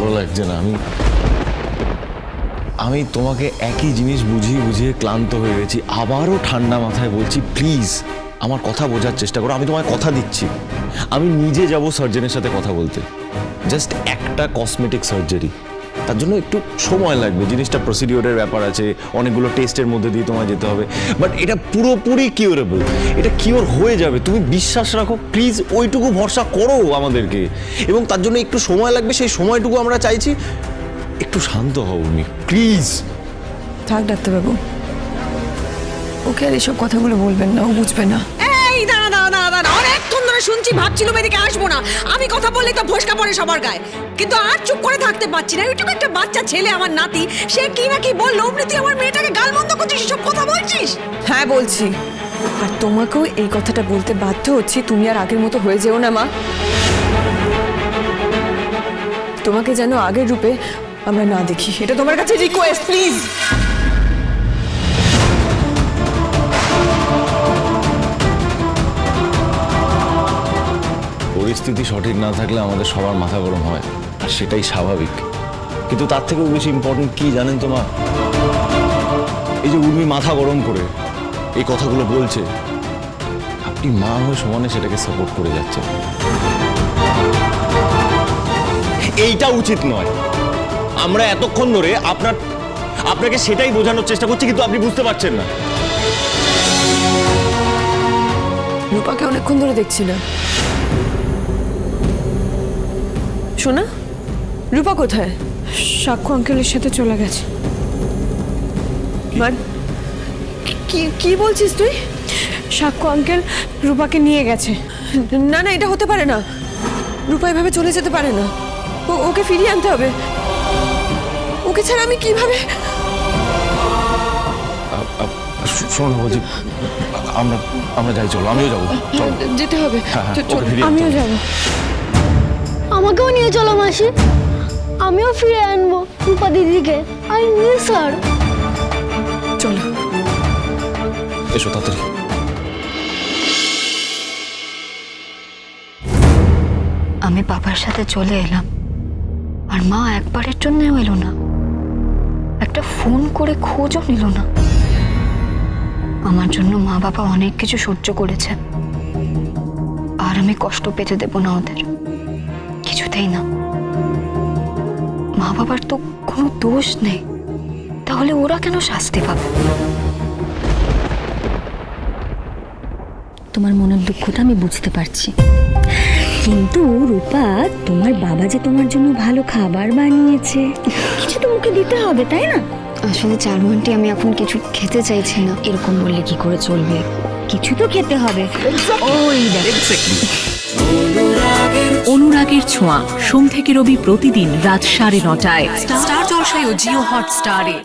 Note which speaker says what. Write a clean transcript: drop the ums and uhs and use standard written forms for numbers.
Speaker 1: ভালো লাগছে না। আমি তোমাকে একই জিনিস বুঝিয়ে বুঝিয়ে ক্লান্ত হয়ে গেছি। আবারও ঠান্ডা মাথায় বলছি, প্লিজ আমার কথা বোঝার চেষ্টা করো। আমি তোমায় কথা দিচ্ছি, আমি নিজে যাব সার্জনের সাথে কথা বলতে। জাস্ট একটা কসমেটিক সার্জারি, তার জন্য একটু সময় লাগবে। জিনিসটা প্রসিডিওরের ব্যাপার আছে, অনেকগুলো টেস্টের মধ্যে দিয়ে তোমায় যেতে হবে। বাট এটা পুরোপুরি কিউরেবল, এটা কিওর হয়ে যাবে। তুমি বিশ্বাস রাখো প্লিজ, ওইটুকু ভরসা করো আমাদেরকে। এবং তার জন্য একটু সময় লাগবে, সেই সময়টুকু আমরা চাইছি। একটু শান্ত হও উনি, প্লিজ।
Speaker 2: থাক ডাক্তারবাবু, ওকে আর এসব কথাগুলো বলবেন না, ও বুঝবে না।
Speaker 3: এই দাঁড়া দাঁড়া দাঁড়া দাঁড়া, অনেকক্ষণ ধরে শুনছি, ভাবছিলাম এদিকে আসবো না। আমি কথা বললে তো ফসকা পড়ে সবার গায়ে, কিন্তু আর চুপ করে থাকতে পারছি না। ওইটুকু একটা বাচ্চা ছেলে, আমার নাতি, সে কি না কি বললো, অমনি তুই আমার মেয়েটাকে গালমন্দ করছিস, সব কথা বলছিস।
Speaker 2: হ্যাঁ বলছি, আর তোমাকেও এই কথাটা বলতে বাধ্য হচ্ছি। তুমি আর আগের মতো হয়ে যেও না মা। তোমাকে যেন আগের রূপে আমরা না দেখি, এটা তোমার কাছে রিকোয়েস্ট, প্লিজ।
Speaker 1: পরিস্থিতি সঠিক না থাকলে আমাদের সবার মাথা গরম হয়, আর সেটাই স্বাভাবিক। কিন্তু তার থেকেও বেশি ইম্পর্টেন্ট কি জানেন তো মা? এই যে উর্মি মাথা গরম করে এই কথাগুলো বলছে, আপনি মা হয়ে সমানে সেটাকে সাপোর্ট করে যাচ্ছেন। এইটা উচিত নয়। আমরা এতক্ষণ ধরে আপনাকে সেটাই বোঝানোর চেষ্টা করছি, কিন্তু আপনি বুঝতে পারছেন না।
Speaker 2: রূপাকে অনেকক্ষণ ধরে দেখছি না। শোনা, রূপা কোথায়? সাক্ষ্য আঙ্কেলের সাথে চলে গেছে। কি বলছিস তুই? সাক্ষ্য আঙ্কেল রূপাকে নিয়ে গেছে। না না, এটা হতে পারে না। রূপা এভাবে চলে যেতে পারে না। ওকে ফিরিয়ে আনতে হবে। ওকে ছাড়া আমি কিভাবে?
Speaker 1: শোনো বলছি, আমরা যাই, চলো। আমিও যাবো, চলো।
Speaker 2: যেতে হবে,
Speaker 1: চলো,
Speaker 2: আমিও যাবো।
Speaker 4: আমাকেও নিয়ে চলো মাসি, আমিও ফিরে আনবো রূপা দিদিকে। আই মিস হার।
Speaker 2: চলো,
Speaker 1: এসো তাড়াতাড়ি।
Speaker 5: আমি বাবার সাথে চলে এলাম, আর মা একবারের জন্যও এলো না, একটা ফোন করে খোঁজও নিল না। আমার জন্য মা বাবা অনেক কিছু সহ্য করেছে, আর আমি কষ্ট পেতে দেব না ওদের, কিছুতেই না। মা বাবার তো কোনো দোষ নেই, তাহলে ওরা কেন শাস্তি পাবে?
Speaker 6: তোমার মনের দুঃখটা আমি বুঝতে পারছি, কিন্তু রূপা, তোমার বাবা যে তোমার জন্য ভালো খাবার বানিয়েছে, কিছু তো মুখে দিতে হবে, তাই না?
Speaker 5: আসলে চারু আন্টি, আমি এখন কিছু খেতে চাইছি না।
Speaker 6: এরকম বললে কি করে চলবে? কিছু তো খেতে হবে। ওই দেখো,
Speaker 7: অনুরাগের ছোঁয়া, সোম থেকে রবি প্রতিদিন রাত 9:30টায় স্টার জলসায় ও জিও হটস্টারে।